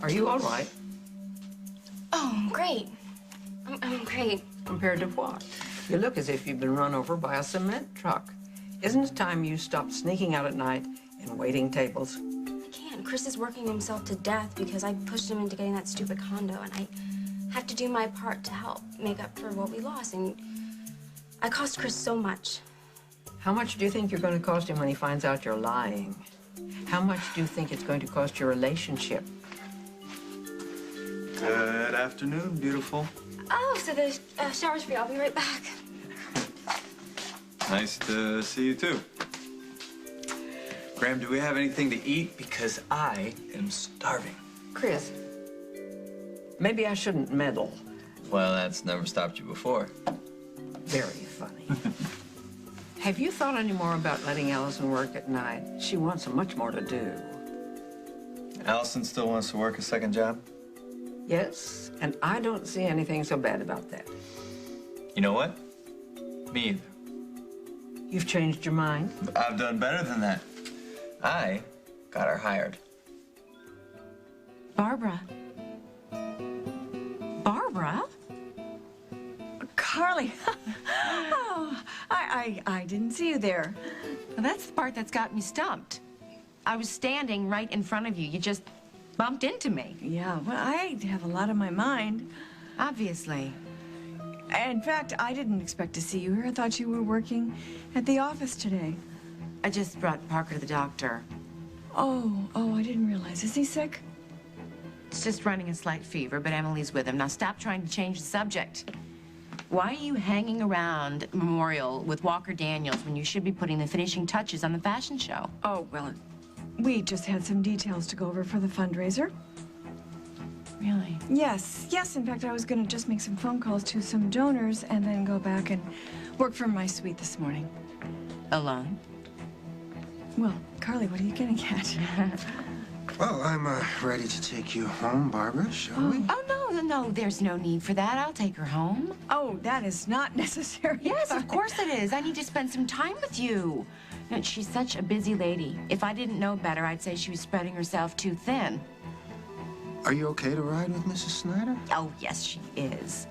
Are you all right? Oh, I'm great. I'm great. Compared to what? You look as if you've been run over by a cement truck. Isn't it time you stopped sneaking out at night and waiting tables? I can't. Chris is working himself to death because I pushed him into getting that stupid condo, and I have to do my part to help make up for what we lost. And I cost Chris so much. How much do you think you're going to cost him when he finds out you're lying? How much do you think it's going to cost your relationship? Good afternoon, beautiful. Oh, so the shower's free. I'll be right back. Nice to see you, too. Graham, do we have anything to eat? Because I am starving. Chris, maybe I shouldn't meddle. Well, that's never stopped you before. Very funny. Have you thought any more about letting Allison work at night? She wants so much more to do. Allison still wants to work a second job? Yes, and I don't see anything so bad about that. You know what? Me either. You've changed your mind? I've done better than that. I got her hired. Barbara. Barbara? Carly. Oh, I didn't see you there. Well, that's the part that's got me stumped. I was standing right in front of you. You just bumped into me. Yeah, well, I have a lot on my mind. Obviously. In fact, I didn't expect to see you here. I thought you were working at the office today. I just brought Parker to the doctor. Oh, I didn't realize. Is he sick? It's just running a slight fever, but Emily's with him. Now stop trying to change the subject. Why are you hanging around Memorial with Walker Daniels when you should be putting the finishing touches on the fashion show? Oh, well, we just had some details to go over for the fundraiser. Really? Yes. In fact, I was going to just make some phone calls to some donors and then go back and work from my suite this morning. Alone? Well, Carly, what are you getting at? Well, I'm ready to take you home, Barbara, shall we? Oh, no, there's no need for that. I'll take her home. Oh, that is not necessary. Yes, of course it is. I need to spend some time with you. And she's such a busy lady. If I didn't know better, I'd say she was spreading herself too thin. Are you okay to ride with Mrs. Snyder? Oh, yes, she is.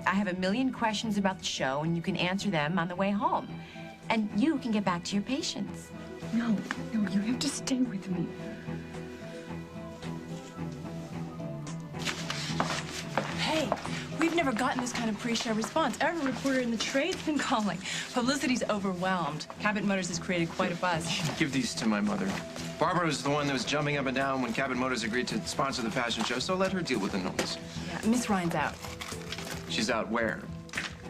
I have a million questions about the show, and you can answer them on the way home. And you can get back to your patients. No, you have to stay with me. Hey, we've never gotten this kind of pre-show response. Every reporter in the trade's been calling. Publicity's overwhelmed. Cabot Motors has created quite a buzz. Give these to my mother. Barbara was the one that was jumping up and down when Cabot Motors agreed to sponsor the fashion show, so let her deal with the noise. Yeah, Miss Ryan's out. She's out where?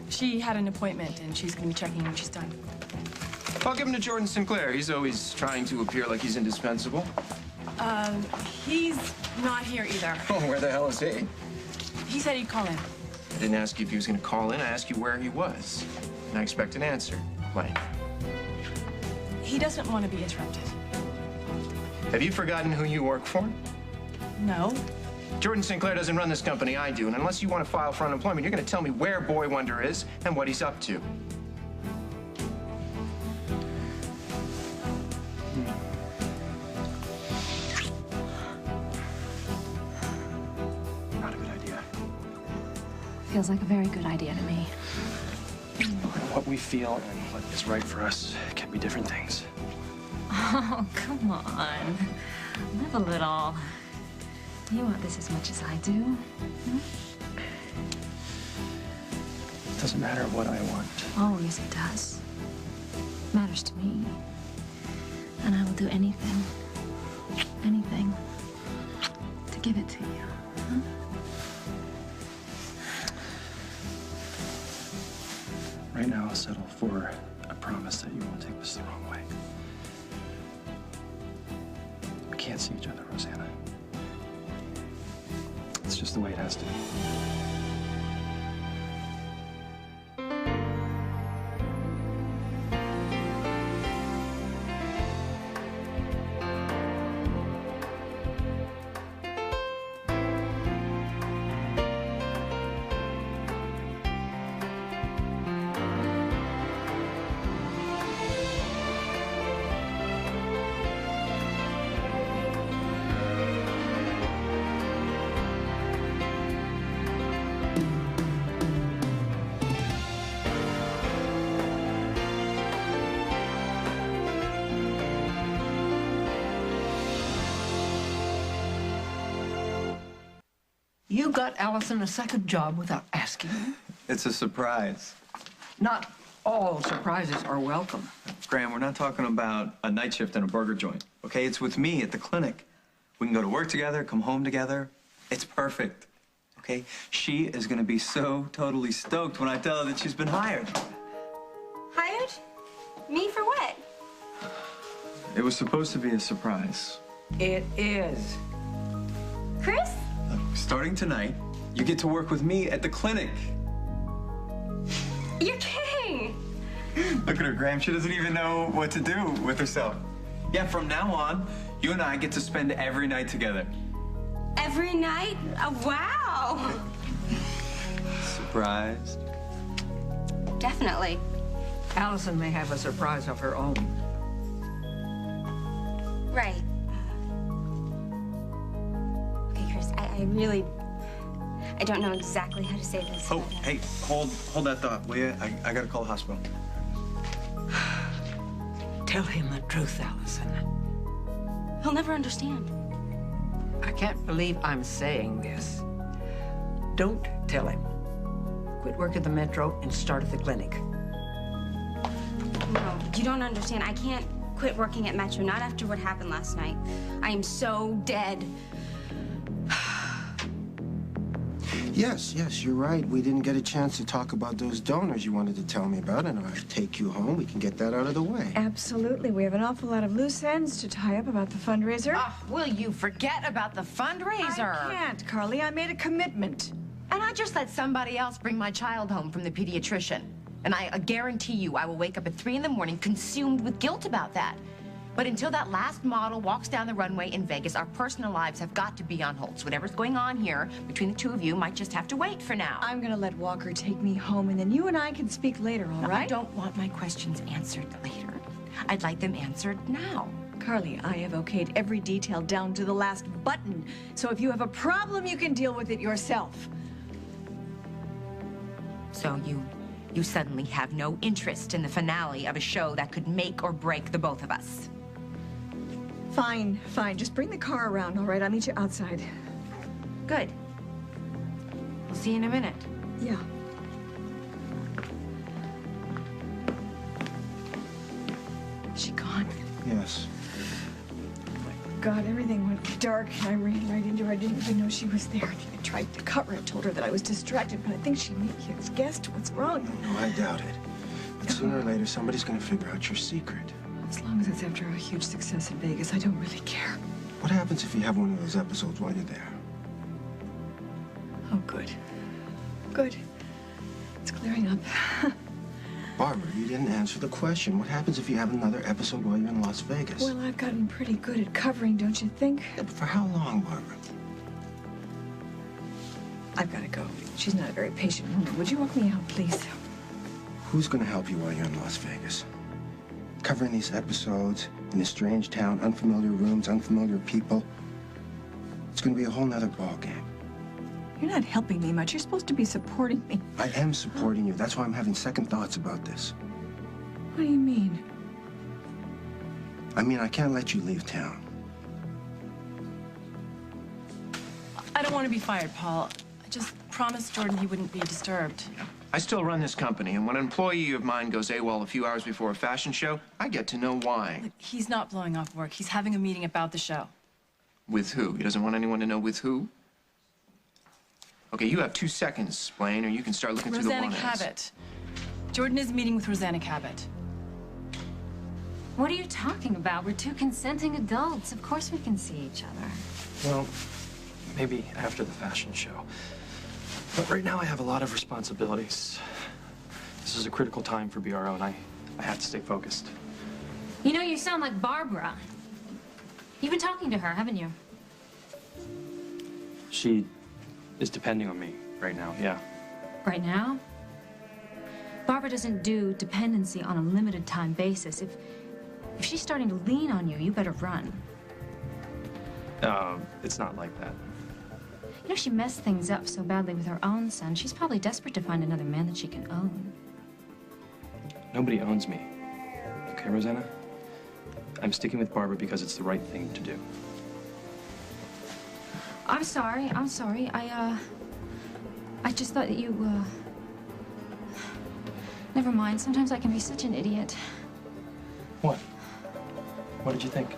She had an appointment, and she's going to be checking in when she's done. I'll give him to Jordan Sinclair. He's always trying to appear like he's indispensable. He's not here either. Oh, where the hell is he? He said he'd call in. I didn't ask you if he was going to call in. I asked you where he was. And I expect an answer. When? He doesn't want to be interrupted. Have you forgotten who you work for? No. Jordan Sinclair doesn't run this company, I do. And unless you want to file for unemployment, you're going to tell me where Boy Wonder is and what he's up to. Not a good idea. Feels like a very good idea to me. What we feel and what is right for us can be different things. Oh, come on. Live a little. You want this as much as I do? Hmm? It doesn't matter what I want. Oh, yes, it does. Matters to me. And I will do anything, to give it to you. Huh? Right now, I'll settle for a promise that you won't take this the wrong way. We can't see each other, Rosanna. It's just the way it has to be. You got Allison a second job without asking her? It's a surprise. Not all surprises are welcome. Graham, we're not talking about a night shift in a burger joint, okay? It's with me at the clinic. We can go to work together, come home together. It's perfect, okay? She is gonna be so totally stoked when I tell her that she's been hired. Hired? Me for what? It was supposed to be a surprise. It is. Chris? Starting tonight, you get to work with me at the clinic. You're kidding! Look at her, Graham. She doesn't even know what to do with herself. Yeah, from now on, you and I get to spend every night together. Every night? Oh, wow! Surprised? Definitely. Allison may have a surprise of her own. Right. Okay, Chris, I really... I don't know exactly how to say this. Oh, but, hey, hold that thought, will you? I gotta call the hospital. Tell him the truth, Allison. He'll never understand. I can't believe I'm saying this. Don't tell him. Quit work at the Metro and start at the clinic. No, you don't understand. I can't quit working at Metro, not after what happened last night. I am so dead. Yes, you're right. We didn't get a chance to talk about those donors you wanted to tell me about, and I'll take you home. We can get that out of the way. Absolutely. We have an awful lot of loose ends to tie up about the fundraiser. Oh, will you forget about the fundraiser? I can't, Carly. I made a commitment. And I just let somebody else bring my child home from the pediatrician. And I guarantee you I will wake up at 3 in the morning consumed with guilt about that. But until that last model walks down the runway in Vegas, our personal lives have got to be on hold. So whatever's going on here between the two of you might just have to wait for now. I'm gonna let Walker take me home, and then you and I can speak later, all right? I don't want my questions answered later. I'd like them answered now. Carly, I have okayed every detail down to the last button. So if you have a problem, you can deal with it yourself. So you suddenly have no interest in the finale of a show that could make or break the both of us. Fine. Just bring the car around, all right? I'll meet you outside. Good. We'll see you in a minute. Yeah. Is she gone? Yes. God, everything went dark, and I ran right into her. I didn't even know she was there. I tried to cover it, told her that I was distracted, but I think she maybe has guessed what's wrong. No, I doubt it. But sooner or later, somebody's gonna figure out your secret. As long as it's after a huge success in Vegas, I don't really care. What happens if you have one of those episodes while you're there? Oh, good. Good. It's clearing up. Barbara, you didn't answer the question. What happens if you have another episode while you're in Las Vegas? Well, I've gotten pretty good at covering, don't you think? Yeah, but for how long, Barbara? I've got to go. She's not a very patient woman. Would you walk me out, please? Who's gonna help you while you're in Las Vegas? Covering these episodes in a strange town, unfamiliar rooms, unfamiliar people. It's gonna be a whole nother ballgame. You're not helping me much. You're supposed to be supporting me. I am supporting you. That's why I'm having second thoughts about this. What do you mean? I mean, I can't let you leave town. I don't want to be fired, Paul. I just promised Jordan he wouldn't be disturbed. I still run this company, and when an employee of mine goes AWOL a few hours before a fashion show, I get to know why. Look, he's not blowing off work. He's having a meeting about the show. With who? He doesn't want anyone to know with who? Okay, you have 2 seconds, explain, or you can start looking through the Rosanna one-ads. Cabot. Jordan is meeting with Rosanna Cabot. What are you talking about? We're two consenting adults. Of course we can see each other. Well, maybe after the fashion show. But right now I have a lot of responsibilities. This is a critical time for BRO, and I have to stay focused. You know, you sound like Barbara. You've been talking to her, haven't you? She is depending on me right now, yeah. Right now? Barbara doesn't do dependency on a limited time basis. If she's starting to lean on you, you better run. It's not like that. You know, she messed things up so badly with her own son. She's probably desperate to find another man that she can own. Nobody owns me. Okay, Rosanna? I'm sticking with Barbara because it's the right thing to do. I'm sorry. I just thought that you, Never mind. Sometimes I can be such an idiot. What? What did you think?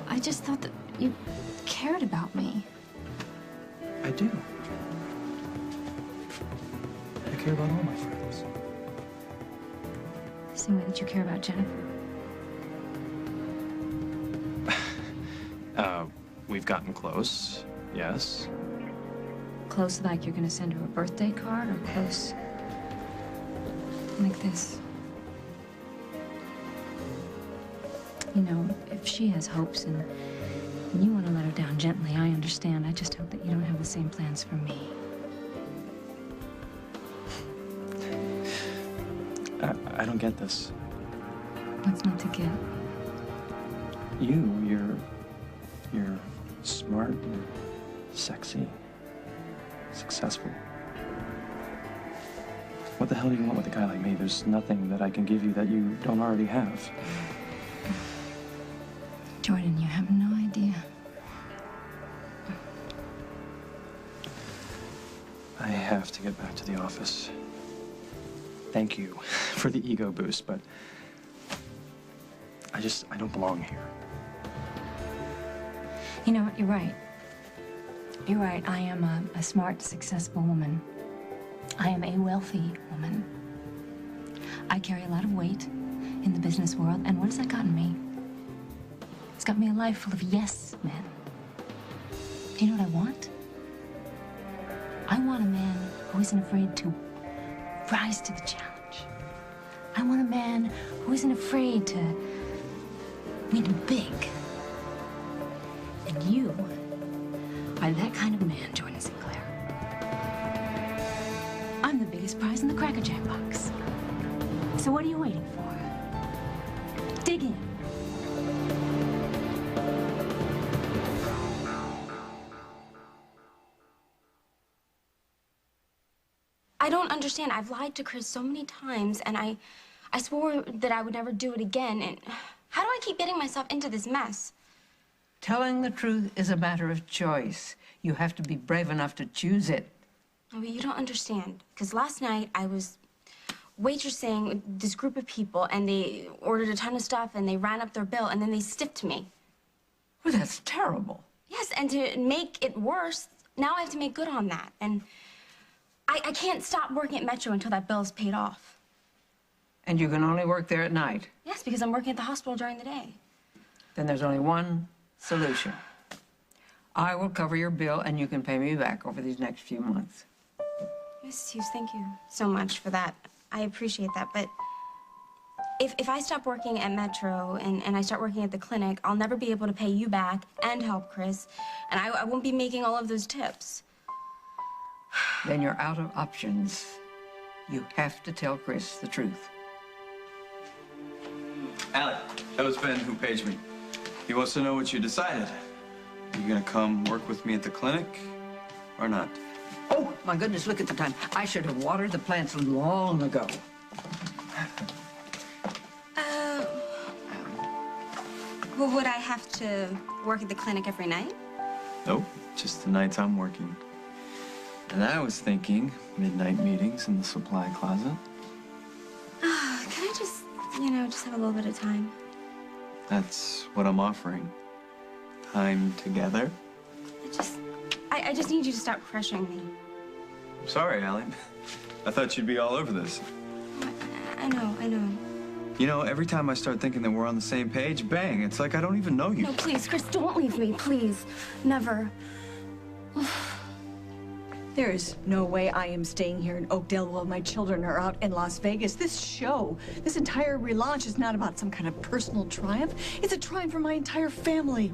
I just thought that you cared about me. I do. I care about all my friends. The same way that you care about Jennifer. We've gotten close, yes. Close like you're gonna send her a birthday card, or close like this? You know, if she has hopes and you want to let her down gently, I understand. I just hope that you don't have the same plans for me. I don't get this. What's not to get? You're smart and sexy, successful. What the hell do you want with a guy like me? There's nothing that I can give you that you don't already have. Jordan, you have no idea. I have to get back to the office. Thank you for the ego boost, but I don't belong here. You know what? You're right. You're right. I am a smart, successful woman. I am a wealthy woman. I carry a lot of weight in the business world, and what has that gotten me? It's got me a life full of yes men. Do you know what I want? I want a man who isn't afraid to rise to the challenge. I want a man who isn't afraid to win big. And you are that kind of man, Jordan Sinclair. I'm the biggest prize in the Cracker Jack box. So what are you waiting for? Dig in. I don't understand. I've lied to Chris so many times, and I swore that I would never do it again, and how do I keep getting myself into this mess? Telling the truth is a matter of choice. You have to be brave enough to choose it. Oh, but you don't understand, because last night I was waitressing with this group of people, and they ordered a ton of stuff, and they ran up their bill, and then they stiffed me. Well, that's terrible. Yes, and to make it worse, now I have to make good on that, and I can't stop working at Metro until that bill is paid off. And you can only work there at night. Yes, because I'm working at the hospital during the day. Then there's only one solution. I will cover your bill, and you can pay me back over these next few months. Mrs. Hughes, thank you so much for that. I appreciate that, but if I stop working at Metro and I start working at the clinic, I'll never be able to pay you back and help Chris, and I won't be making all of those tips. Then you're out of options. You have to tell Chris the truth. Allie, that was Ben who paged me. He wants to know what you decided. Are you gonna come work with me at the clinic or not? Oh, my goodness, look at the time. I should have watered the plants long ago. Well, would I have to work at the clinic every night? Nope, just the nights I'm working. And I was thinking midnight meetings in the supply closet. Can I just, just have a little bit of time? That's what I'm offering. Time together. I just need you to stop pressuring me. I'm sorry, Allie. I thought you'd be all over this. I know. You know, every time I start thinking that we're on the same page, bang, it's like I don't even know you. No, please, Chris, don't leave me, please. Never. There is no way I am staying here in Oakdale while my children are out in Las Vegas. This show, this entire relaunch is not about some kind of personal triumph. It's a triumph for my entire family.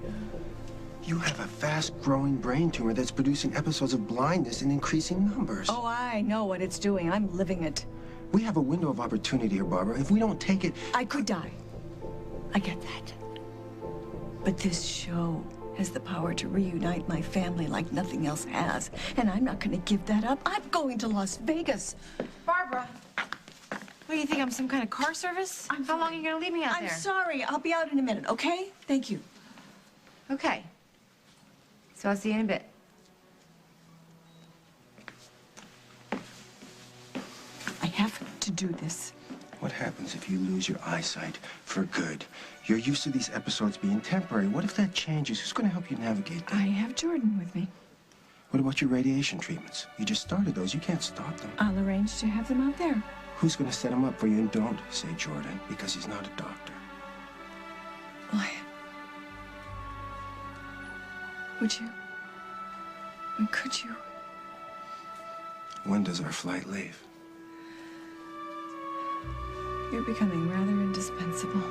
You have a fast-growing brain tumor that's producing episodes of blindness in increasing numbers. Oh, I know what it's doing. I'm living it. We have a window of opportunity here, Barbara. If we don't take it... I could die. I get that. But this show has the power to reunite my family like nothing else has. And I'm not going to give that up. I'm going to Las Vegas. Barbara, what do you think? I'm some kind of car service? How long are you going to leave me out there? I'm sorry. I'll be out in a minute, okay? Thank you. Okay. So I'll see you in a bit. have to do this. What happens if you lose your eyesight for good? You're used to these episodes being temporary. What if that changes? Who's going to help you navigate that? I have Jordan with me. What about your radiation treatments? You just started those. You can't stop them. I'll arrange to have them out there. Who's going to set them up for you? And don't say Jordan, because he's not a doctor. Why? Would you? Could you? When does our flight leave? You're becoming rather indispensable.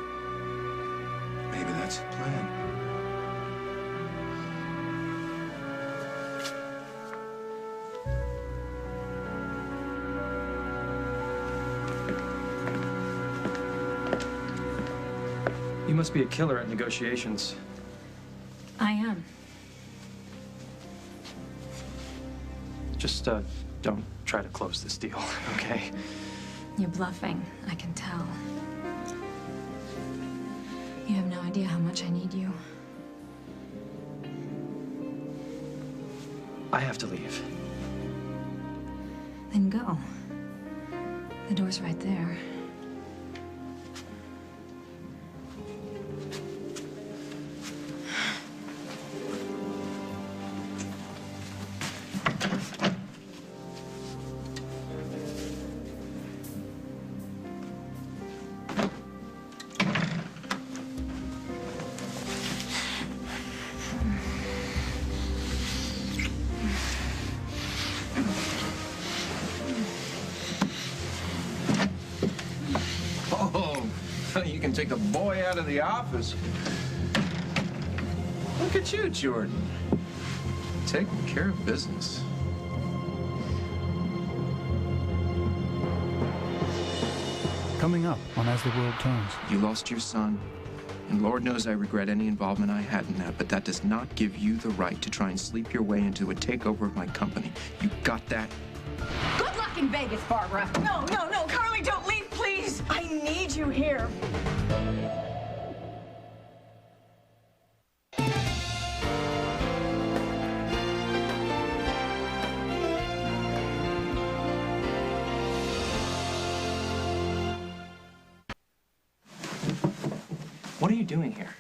Maybe that's the plan. You must be a killer at negotiations. I am. Just, don't try to close this deal, okay? You're bluffing, I can tell. You have no idea how much I need you. I have to leave. Then go. The door's right there. You can take the boy out of the office. Look at you, Jordan. Taking care of business. Coming up on As the World Turns. You lost your son, and Lord knows I regret any involvement I had in that, but that does not give you the right to try and sleep your way into a takeover of my company. You got that? Good luck in Vegas, Barbara. No, no, no, Carly, don't leave, please. I need you here. What are you doing here?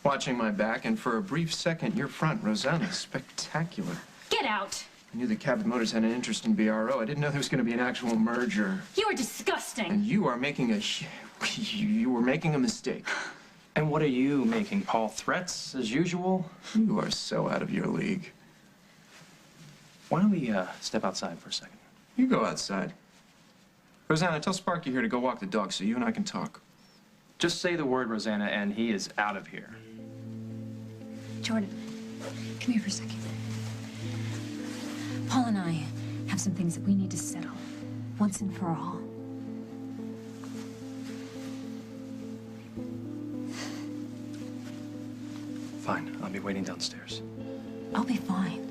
Watching my back, and for a brief second, your front, Rosanna. Spectacular. Get out! I knew that Cabot Motors had an interest in BRO. I didn't know there was going to be an actual merger. You are disgusting! And you are making a... you were making a mistake. And what are you making, Paul? Threats, as usual? You are so out of your league. Why don't we, step outside for a second? You go outside. Rosanna, tell Sparky here to go walk the dog so you and I can talk. Just say the word, Rosanna, and he is out of here. Jordan, come here for a second. Paul and I have some things that we need to settle, once and for all. Fine, I'll be waiting downstairs. I'll be fine.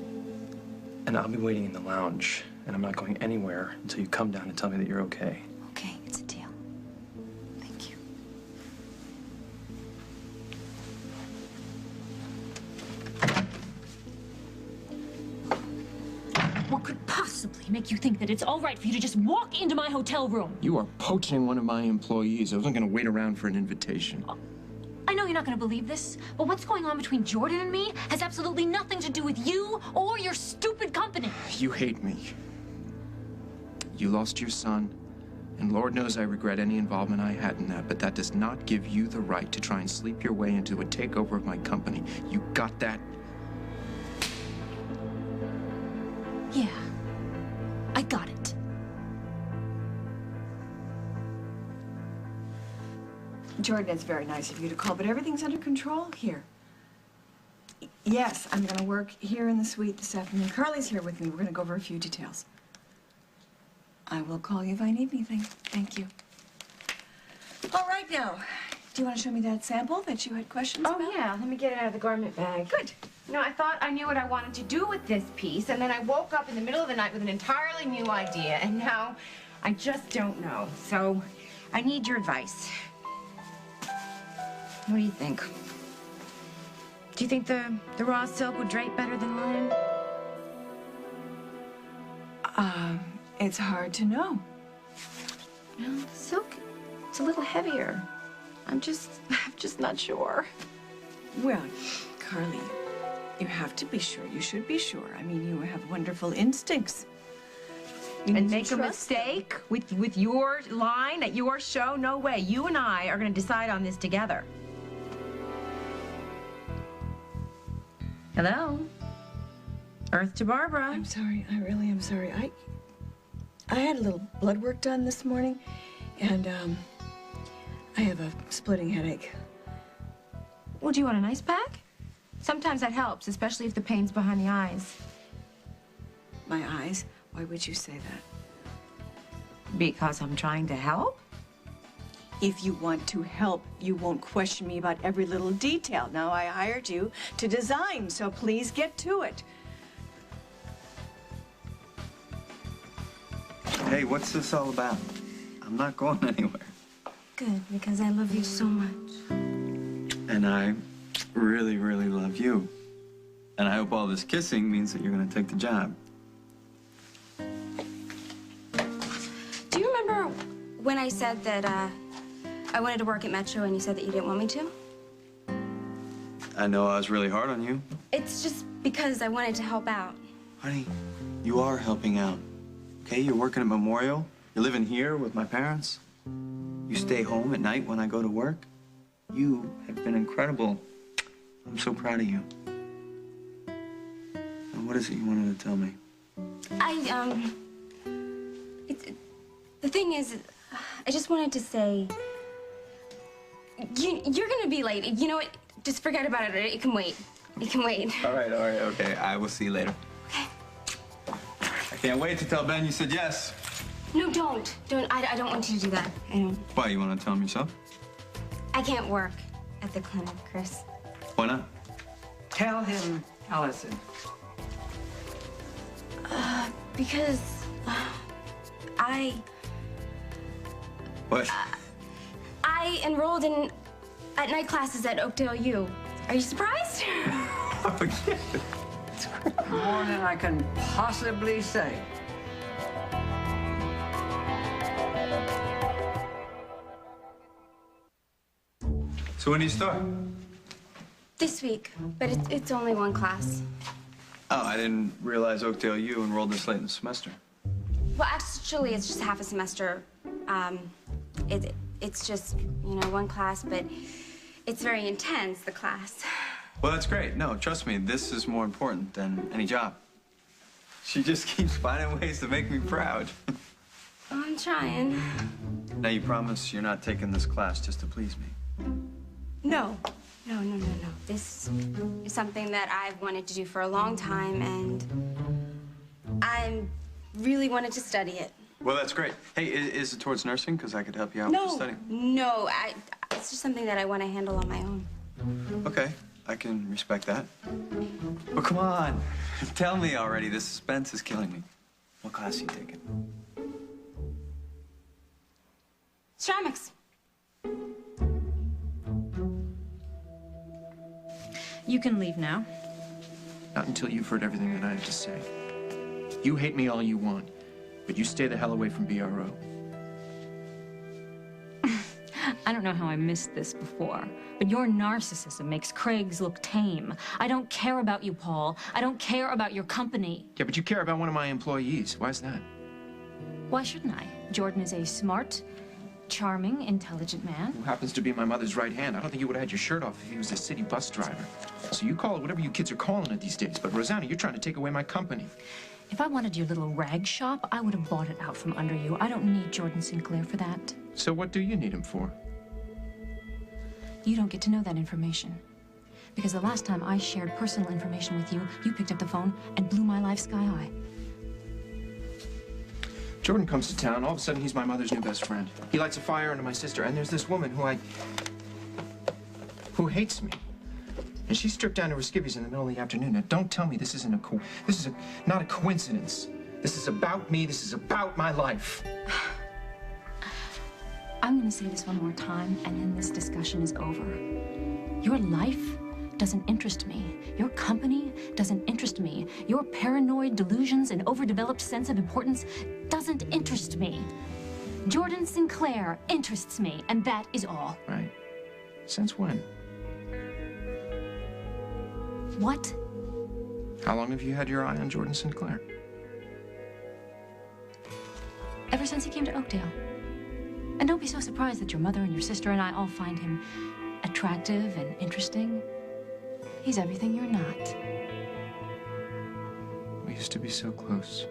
And I'll be waiting in the lounge, and I'm not going anywhere until you come down and tell me that you're okay. Okay, it's a deal. Thank you. What could possibly make you think that it's all right for you to just walk into my hotel room? You are poaching one of my employees. I wasn't going to wait around for an invitation. I know you're not going to believe this, but what's going on between Jordan and me has absolutely nothing to do with you or your stupid company. You hate me. You lost your son, and Lord knows I regret any involvement I had in that, but that does not give you the right to try and sleep your way into a takeover of my company. You got that? Yeah, I got it. Jordan, it's very nice of you to call, but everything's under control here. Yes, I'm going to work here in the suite this afternoon. Carly's here with me. We're going to go over a few details. I will call you if I need anything. Thank you. All right, now, do you want to show me that sample that you had questions about? Oh, yeah. Let me get it out of the garment bag. Good. You know, I thought I knew what I wanted to do with this piece, and then I woke up in the middle of the night with an entirely new idea, and now I just don't know. So I need your advice. What do you think? Do you think the raw silk would drape better than linen? It's hard to know. No, the silk, it's a little heavier. I'm just not sure. Well, Carly, you have to be sure. You should be sure. I mean, you have wonderful instincts. You And need to make a trust them. mistake with your line at your show? No way. You and I are going to decide on this together. Hello? Earth to Barbara. I'm sorry. I really am sorry. I had a little blood work done this morning, and I have a splitting headache. Well, do you want an ice pack? Sometimes that helps, especially if the pain's behind the eyes. My eyes? Why would you say that? Because I'm trying to help? If you want to help, you won't question me about every little detail. Now, I hired you to design, so please get to it. Hey, what's this all about? I'm not going anywhere. Good, because I love you so much. And I really, really love you. And I hope all this kissing means that you're gonna take the job. Do you remember when I said that I wanted to work at Metro and you said that you didn't want me to? I know I was really hard on you. It's just because I wanted to help out. Honey, you are helping out. Okay, you're working at Memorial. You're living here with my parents. You stay home at night when I go to work. You have been incredible. I'm so proud of you. And what is it you wanted to tell me? The thing is, I just wanted to say, you're gonna be late. You know what? Just forget about it. It can wait. It can wait. All right, okay. I will see you later. Okay. I can't wait to tell Ben you said yes. No, don't. I don't want you to do that. I don't. Why, you want to tell him yourself? I can't work at the clinic, Chris. Why not? Tell him, Allison. Because What? I enrolled at night classes at Oakdale U. Are you surprised? Oh, yeah. More than I can possibly say. So when do you start? This week, but it's only one class. Oh, I didn't realize Oakdale U enrolled this late in the semester. Well, actually, it's just half a semester. It's just, one class, but it's very intense, the class. Well, that's great. No, trust me, this is more important than any job. She just keeps finding ways to make me proud. Oh, I'm trying. Now, you promise you're not taking this class just to please me? No. This is something that I've wanted to do for a long time, and I really wanted to study it. Well, that's great. Hey, is it towards nursing? Because I could help you out with the study. No, it's just something that I want to handle on my own. Okay, I can respect that. But come on, tell me already. The suspense is killing me. What class are you taking? Ceramics. You can leave now. Not until you've heard everything that I have to say. You hate me all you want, but you stay the hell away from BRO. I don't know how I missed this before, but your narcissism makes Craig's look tame. I don't care about you, Paul. I don't care about your company. Yeah, but you care about one of my employees. Why's that? Why shouldn't I? Jordan is a smart, charming, intelligent man. Who happens to be my mother's right hand. I don't think you would have had your shirt off if he was a city bus driver. So you call it whatever you kids are calling it these days. But Rosanna, you're trying to take away my company. If I wanted your little rag shop, I would have bought it out from under you. I don't need Jordan Sinclair for that. So what do you need him for? You don't get to know that information. Because the last time I shared personal information with you, you picked up the phone and blew my life sky high. Jordan comes to town. All of a sudden, he's my mother's new best friend. He lights a fire under my sister. And there's this woman who hates me. And she stripped down to her skivvies in the middle of the afternoon. Now, don't tell me this isn't not a coincidence. This is about me. This is about my life. I'm going to say this one more time, and then this discussion is over. Your life doesn't interest me. Your company doesn't interest me. Your paranoid delusions and overdeveloped sense of importance doesn't interest me. Jordan Sinclair interests me, and that is all. Right. Since when? What? How long have you had your eye on Jordan Sinclair? Ever since he came to Oakdale. And don't be so surprised that your mother and your sister and I all find him attractive and interesting. He's everything you're not. We used to be so close.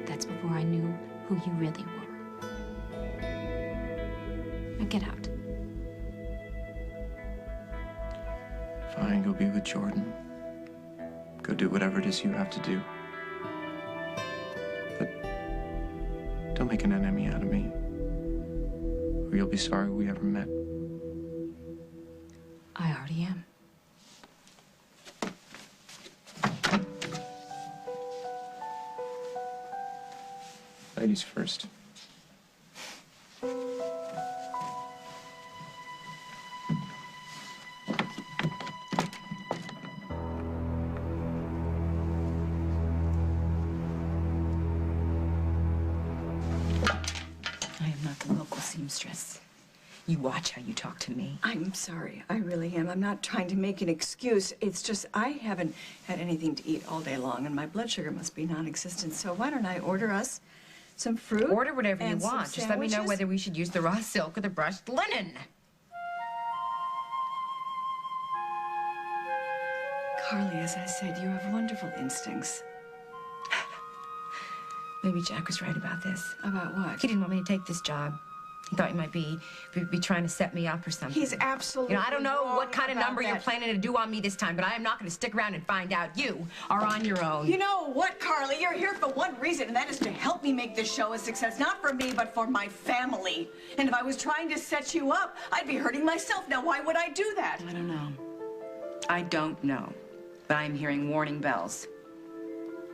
That's before I knew who you really were. Now get out. Fine, go be with Jordan. Go do whatever it is you have to do. But don't make an enemy out of me, or you'll be sorry we ever met. I already am. Ladies first. I am not the local seamstress. You watch how you talk to me. I'm sorry. I really am. I'm not trying to make an excuse. It's just I haven't had anything to eat all day long, and my blood sugar must be non-existent. So why don't I order us some fruit? Order whatever you and some want. Just let me know sandwiches? whether we should use the raw silk or the brushed linen. Carly, as I said, you have wonderful instincts. Maybe Jack was right about this. About what? He didn't want me to take this job. He thought you might be trying to set me up or something. He's absolutely I don't know wrong what kind of about number you're that. planning to do on me this time, but I am not going to stick around and find out. You are on your own. You know what, Carly? You're here for one reason, and that is to help me make this show a success. Not for me, but for my family. And if I was trying to set you up, I'd be hurting myself. Now, why would I do that? I don't know. I don't know. But I'm hearing warning bells.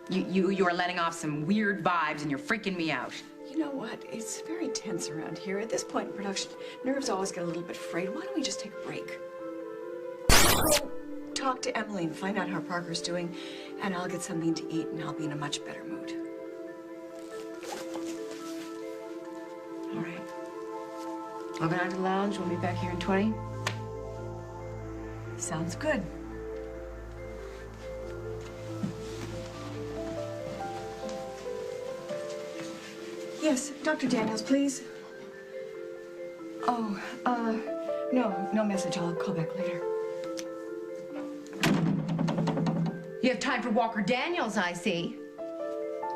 You are letting off some weird vibes, and you're freaking me out. You know what? It's very tense around here. At this point in production, nerves always get a little bit frayed. Why don't we just take a break? Go talk to Emily and find out how Parker's doing, and I'll get something to eat, and I'll be in a much better mood. All right. I'll go down to the lounge. We'll meet back here in 20. Sounds good. Yes, Dr. Daniels, please. Oh, no message. I'll call back later. You have time for Walker Daniels, I see.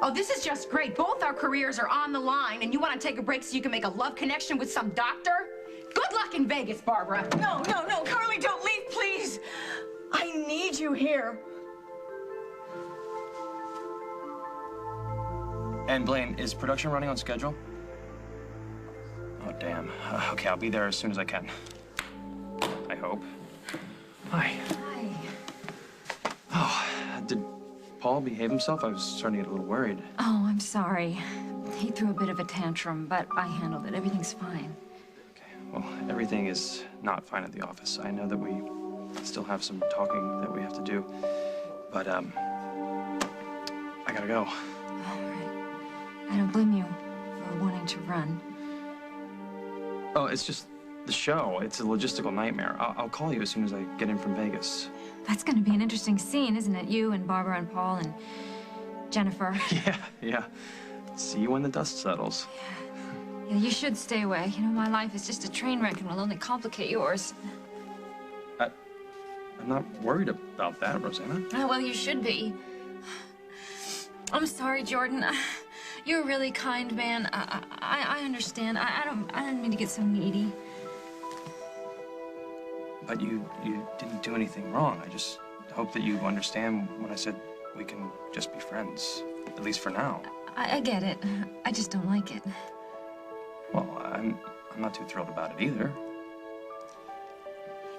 Oh, this is just great. Both our careers are on the line, and you want to take a break so you can make a love connection with some doctor? Good luck in Vegas, Barbara. No, Carly, don't leave, please. I need you here. And Blaine, is production running on schedule? Oh, damn. Okay, I'll be there as soon as I can. I hope. Hi. Hi. Oh, did Paul behave himself? I was starting to get a little worried. Oh, I'm sorry. He threw a bit of a tantrum, but I handled it. Everything's fine. Okay, well, everything is not fine at the office. I know that we still have some talking that we have to do, but, I gotta go. All right. I don't blame you for wanting to run. Oh, it's just the show. It's a logistical nightmare. I'll call you as soon as I get in from Vegas. That's going to be an interesting scene, isn't it? You and Barbara and Paul and Jennifer. Yeah. See you when the dust settles. Yeah, you should stay away. You know, my life is just a train wreck and will only complicate yours. I'm not worried about that, Rosanna. Oh, well, you should be. I'm sorry, Jordan. You're a really kind man. I understand. I don't mean to get so needy. But you didn't do anything wrong. I just hope that you understand when I said we can just be friends, at least for now. I get it. I just don't like it. Well, I'm not too thrilled about it either.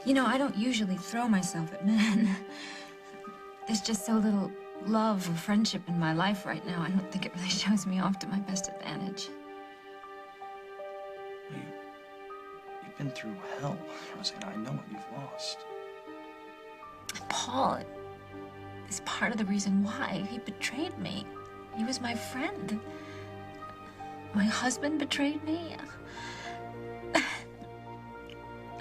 You know, I don't usually throw myself at men. There's just so little love or friendship in my life right now. I don't think it really shows me off to my best advantage. You've been through hell, Rosanna. I know what you've lost. Paul is part of the reason why. He betrayed me. He was my friend. My husband betrayed me. I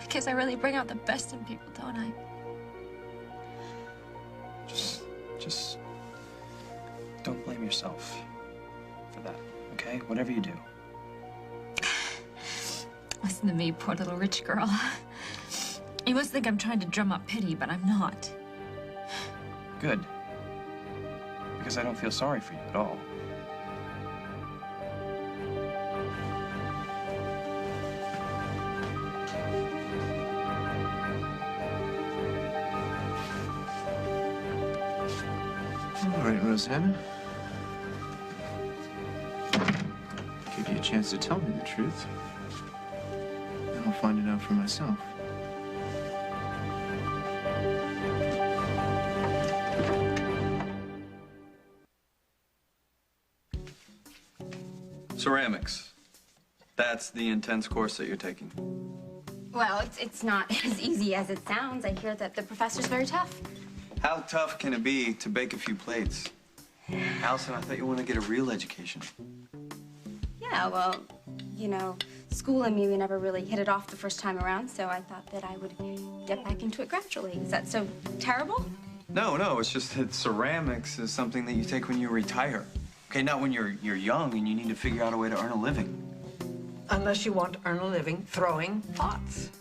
guess I really bring out the best in people, don't I? Just don't blame yourself for that, okay? Whatever you do. Listen to me, poor little rich girl. You must think I'm trying to drum up pity, but I'm not. Good. Because I don't feel sorry for you at all. All right, Rosanna. Give you a chance to tell me the truth. Then I'll find it out for myself. Ceramics. That's the intense course that you're taking. Well, it's not as easy as it sounds. I hear that the professor's very tough. How tough can it be to bake a few plates? Allison, I thought you wanted to get a real education. Yeah, well, you know, school and me, we never really hit it off the first time around, so I thought that I would get back into it gradually. Is that so terrible? No, it's just that ceramics is something that you take when you retire. Okay, not when you're young and you need to figure out a way to earn a living. Unless you want to earn a living throwing pots.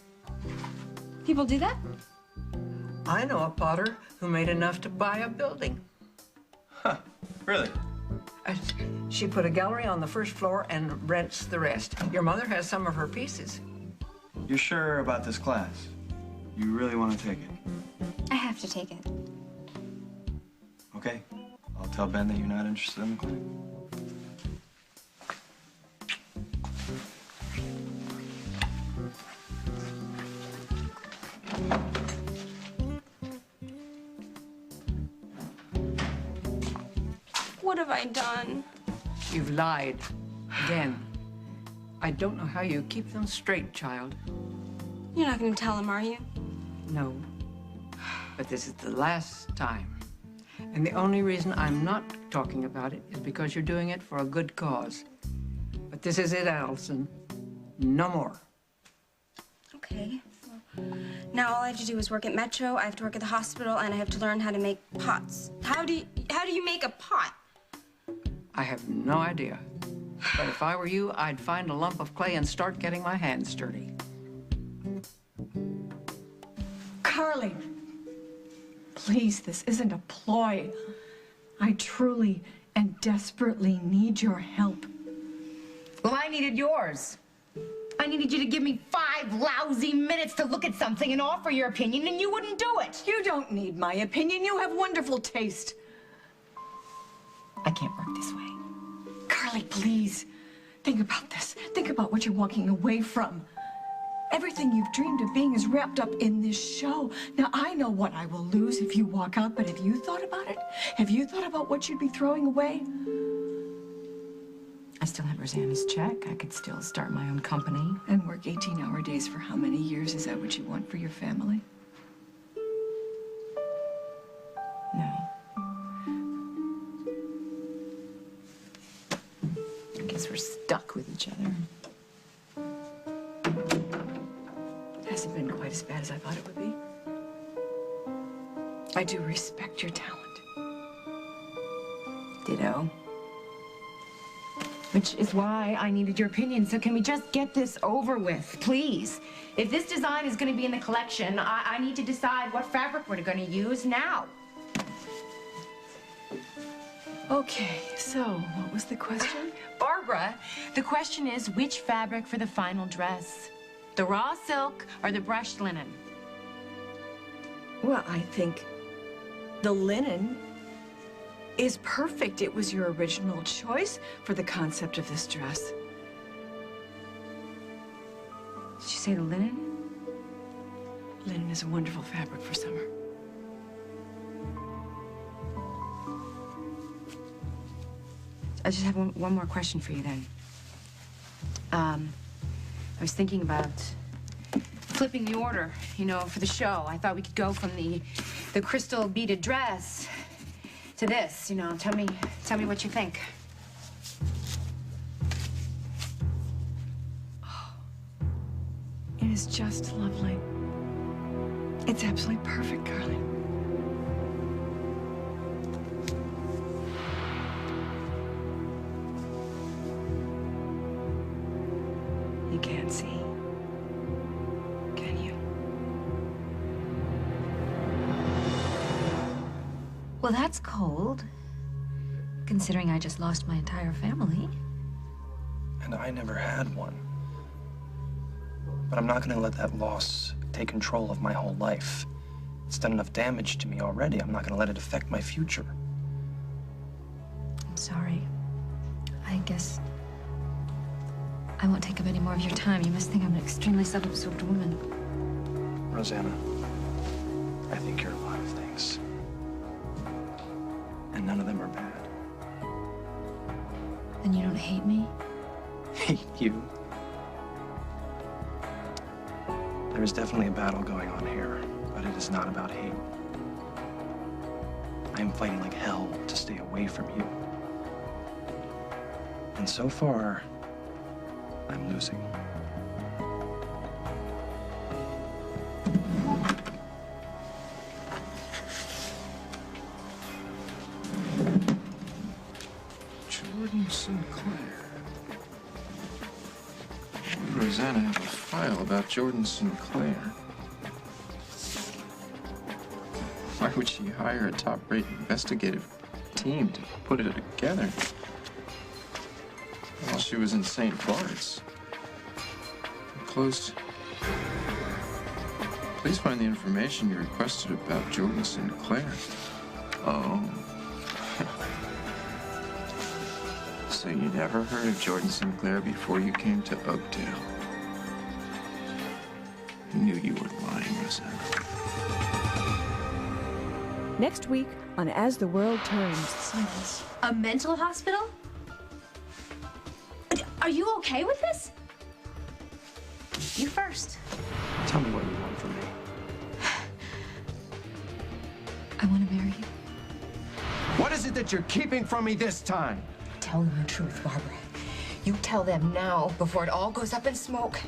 People do that? I know a potter who made enough to buy a building. Huh, really? She put a gallery on the first floor and rents the rest. Your mother has some of her pieces. You're sure about this class? You really want to take it? I have to take it. Okay, I'll tell Ben that you're not interested in the clinic. What have I done? You've lied. Again. I don't know how you keep them straight, child. You're not going to tell him, are you? No. But this is the last time. And the only reason I'm not talking about it is because you're doing it for a good cause. But this is it, Allison. No more. Okay. Well, now all I have to do is work at Metro, I have to work at the hospital, and I have to learn how to make pots. How do you make a pot? I have no idea. But if I were you, I'd find a lump of clay and start getting my hands dirty. Carly, please, this isn't a ploy. I truly and desperately need your help. Well, I needed yours. I needed you to give me 5 lousy minutes to look at something and offer your opinion, and you wouldn't do it. You don't need my opinion. You have wonderful taste. I can't work this way. Carly, please. Think about this. Think about what you're walking away from. Everything you've dreamed of being is wrapped up in this show. Now, I know what I will lose if you walk out, but have you thought about it? Have you thought about what you'd be throwing away? I still have Rosanna's check. I could still start my own company. And work 18-hour days for how many years? Is that what you want for your family? No. I guess we're stuck with each other. It hasn't been quite as bad as I thought it would be. I do respect your talent. Ditto. Which is why I needed your opinion. So can we just get this over with, please? If this design is going to be in the collection, I need to decide what fabric we're going to use now. Okay, so what was the question? Barbara, the question is which fabric for the final dress? The raw silk or the brushed linen? Well, I think the linen is perfect. It was your original choice for the concept of this dress. Did you say the linen? Linen is a wonderful fabric for summer. I just have one more question for you then. I was thinking about flipping the order, you know, for the show. I thought we could go from the crystal beaded dress to this, you know. Tell me what you think. is just lovely. It's absolutely perfect, darling. You can't see, can you? Well, that's cold, considering I just lost my entire family. And I never had one. But I'm not gonna let that loss take control of my whole life. It's done enough damage to me already. I'm not gonna let it affect my future. I'm sorry. I guess I won't take up any more of your time. You must think I'm an extremely self-absorbed woman. Rosanna, I think you're a lot of things. And none of them are bad. Then you don't hate me? Hate you? There is definitely a battle going on here, but it is not about hate. I am fighting like hell to stay away from you. And so far, I'm losing. Jordan Sinclair. Rosanna have a file about Jordan Sinclair. Why would she hire a top-rate investigative team to put it together while she was in St. Bart's? Closed. Please find the information you requested about Jordan Sinclair. Oh. So you never heard of Jordan Sinclair before you came to Oakdale? I knew you were lying, Rosanna. Next week on As the World Turns. A mental hospital? Are you okay with this? You first. Tell me what you want from me. I want to marry you. What is it that you're keeping from me this time? Tell them the truth, Barbara. You tell them now before it all goes up in smoke.